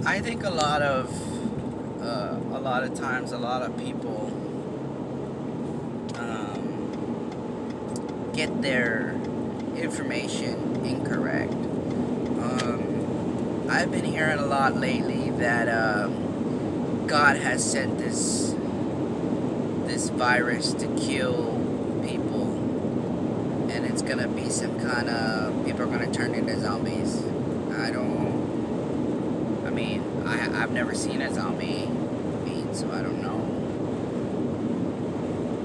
I think a lot of times, a lot of people get their information incorrect. I've been hearing a lot lately that God has sent this virus to kill people, and it's gonna be some kind of people are gonna turn into zombies. I don't. I mean, I've never seen a zombie meat, so I don't know.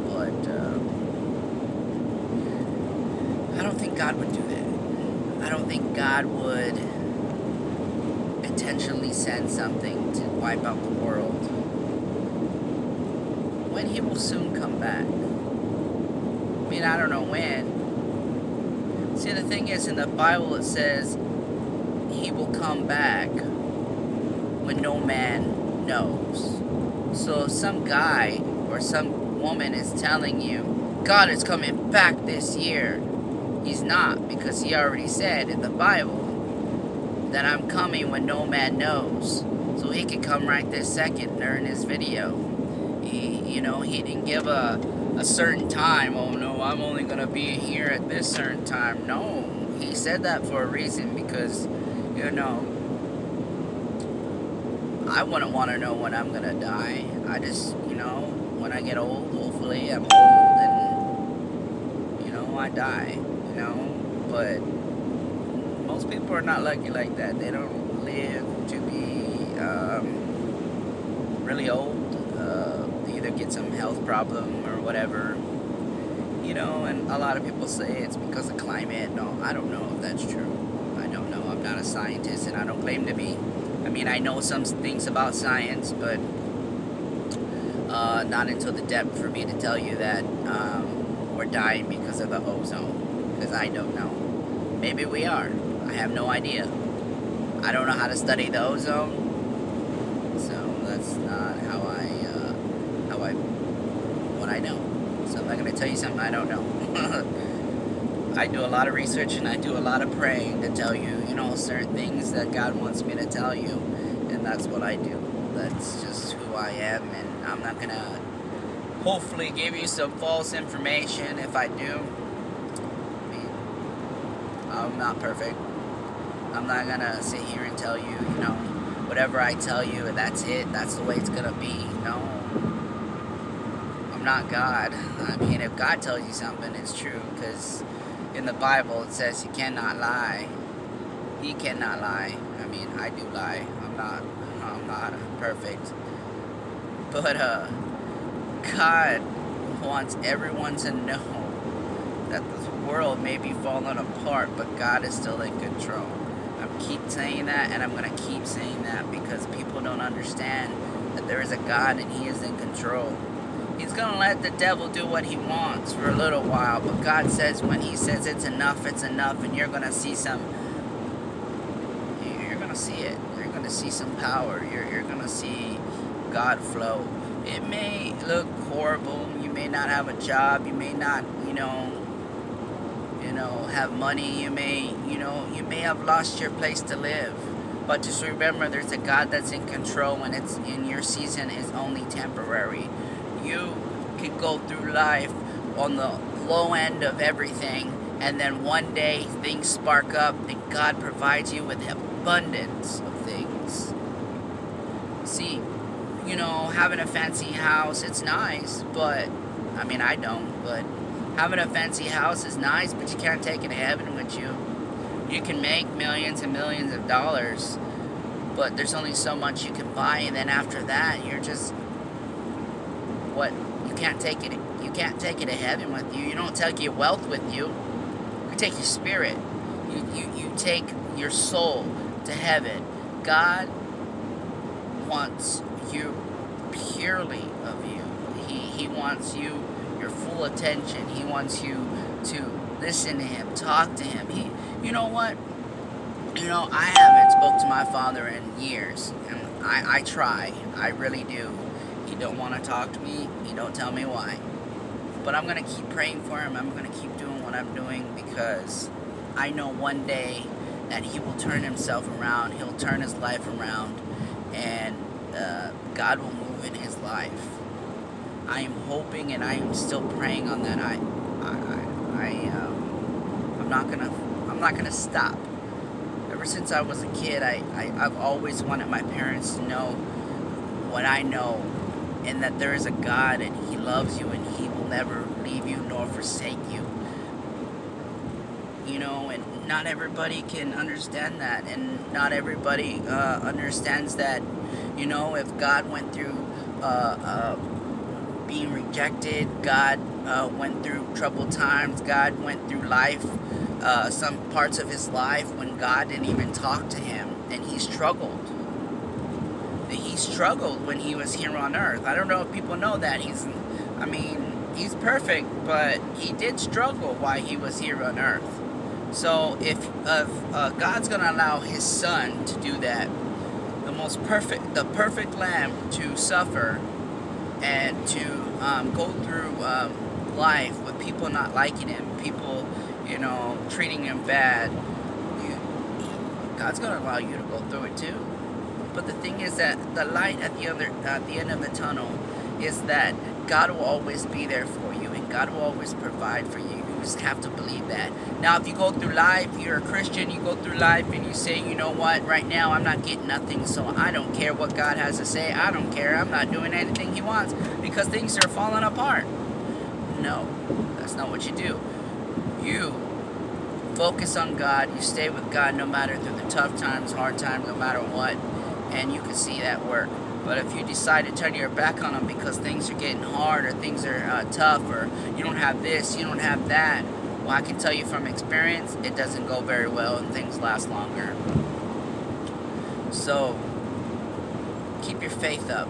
But I don't think God would do that. I don't think God would intentionally send something to wipe out the world when He will soon come back. I mean, I don't know when. See, the thing is, in the Bible it says He will come back when no man knows. So if some guy or some woman is telling you God is coming back this year, He's not, because He already said in the Bible that I'm coming when no man knows. So He could come right this second during His video. He didn't give a certain time. Oh no, I'm only gonna be here at this certain time. No, He said that for a reason, because I wouldn't want to know when I'm gonna die. I just, when I get old, hopefully I'm old and, I die, But most people are not lucky like that. They don't live to be really old. They either get some health problem or whatever, and a lot of people say it's because of climate. No, I don't know if that's true. I don't know. I'm not a scientist, and I don't claim to be. I mean, I know some things about science, but not into the depth for me to tell you that we're dying because of the ozone, because I don't know. Maybe we are. I have no idea. I don't know how to study the ozone, so that's not what I know. So I'm not going to tell you something I don't know. I do a lot of research and I do a lot of praying to tell you, certain things that God wants me to tell you, and that's what I do. That's just who I am, and I'm not going to hopefully give you some false information. If I do, I mean, I'm not perfect. I'm not going to sit here and tell you, whatever I tell you, and that's it. That's the way it's going to be. No. I'm not God. I mean, if God tells you something, it's true, because in the Bible it says He cannot lie. He cannot lie. I mean, I do lie. I'm not perfect. But God wants everyone to know that this world may be falling apart, but God is still in control. I keep saying that, and I'm going to keep saying that, because people don't understand that there is a God and He is in control. He's going to let the devil do what he wants for a little while, but God says when He says it's enough, and you're going to see you're going to see it. You're going to see some power. You're going to see God flow. It may look horrible. You may not have a job. You may not, have money. You may have lost your place to live. But just remember, there's a God that's in control, and it's in your season is only temporary. You can go through life on the low end of everything, and then one day things spark up, and God provides you with abundance of things. See, having a fancy house, it's nice, but, I mean, I don't, but having a fancy house is nice, but you can't take it to heaven with you. You can make millions and millions of dollars, but there's only so much you can buy, and then after that, you're just, what, you can't take it to heaven with you. You don't take your wealth with you. You take your spirit. You take your soul to heaven. God wants you purely of you. He wants your full attention. He wants you to listen to Him, talk to Him. You know what? I haven't spoke to my father in years, and I try. I really do. He don't want to talk to me. He don't tell me why. But I'm going to keep praying for him. I'm going to keep doing what I'm doing, because I know one day that he will turn himself around. He'll turn his life around. and God will move in his life. I am hoping and I am still praying on that. I'm not gonna stop. Ever since I was a kid, I've always wanted my parents to know what I know, and that there is a God and he loves you and he will never leave you nor forsake you. You know, and not everybody can understand that, and not everybody understands that, you know, if God went through being rejected, God went through troubled times, God went through life, some parts of his life when God didn't even talk to him, and he struggled. He struggled when he was here on earth. I don't know if people know that. He's perfect, but he did struggle while he was here on earth. So if God's going to allow his son to do that, the perfect lamb to suffer and to go through life with people not liking him, people, you know, treating him bad, God's going to allow you to go through it too. But the thing is that the light at the end of the tunnel is that God will always be there for you, and God will always provide for you. You just have to believe that. Now, if you go through life, you're a Christian, you go through life and you say, you know what, right now I'm not getting nothing, so I don't care what God has to say. I don't care. I'm not doing anything he wants because things are falling apart. No, that's not what you do. You focus on God. You stay with God no matter through the tough times, hard times, no matter what, and you can see that work. But if you decide to turn your back on them because things are getting hard or things are tough or you don't have this, you don't have that, well, I can tell you from experience, it doesn't go very well and things last longer. So, keep your faith up.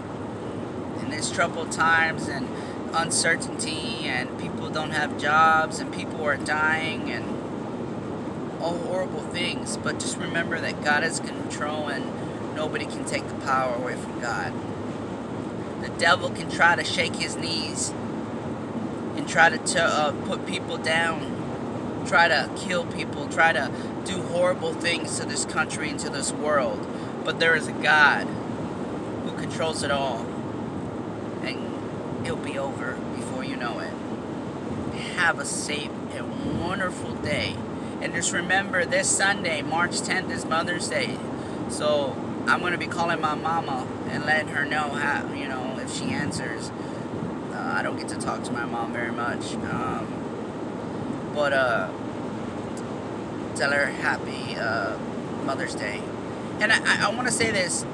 In these troubled times and uncertainty and people don't have jobs and people are dying and all horrible things, but just remember that God is in control and nobody can take the power away from God. The devil can try to shake his knees and try to put people down, try to kill people, try to do horrible things to this country and to this world. But there is a God who controls it all, and it'll be over before you know it. Have a safe and wonderful day. And just remember, this Sunday, March 10th, is Mother's Day. So I'm going to be calling my mama and letting her know how, you know, if she answers. I don't get to talk to my mom very much. But tell her happy Mother's Day. And I want to say this.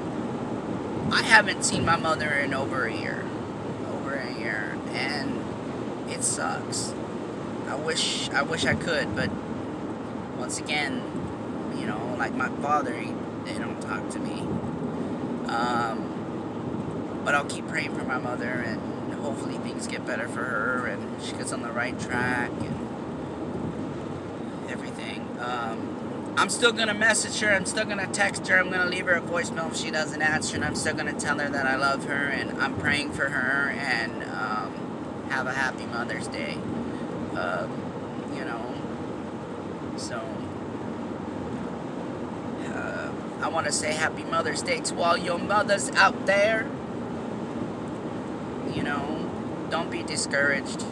I haven't seen my mother in over a year. And it sucks. I wish I could, but once again, you know, like my father, they don't talk to me. But I'll keep praying for my mother, and hopefully things get better for her, and she gets on the right track, and everything. I'm still going to message her, I'm still going to text her, I'm going to leave her a voicemail if she doesn't answer, and I'm still going to tell her that I love her, and I'm praying for her, and have a happy Mother's Day. You know, so I want to say happy Mother's Day to all your mothers out there. You know, don't be discouraged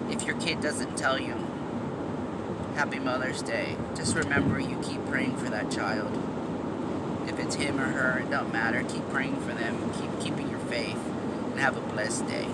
if your kid doesn't tell you happy Mother's Day. Just remember, you keep praying for that child. If it's him or her, it don't matter. Keep praying for them. Keep keeping your faith, and have a blessed day.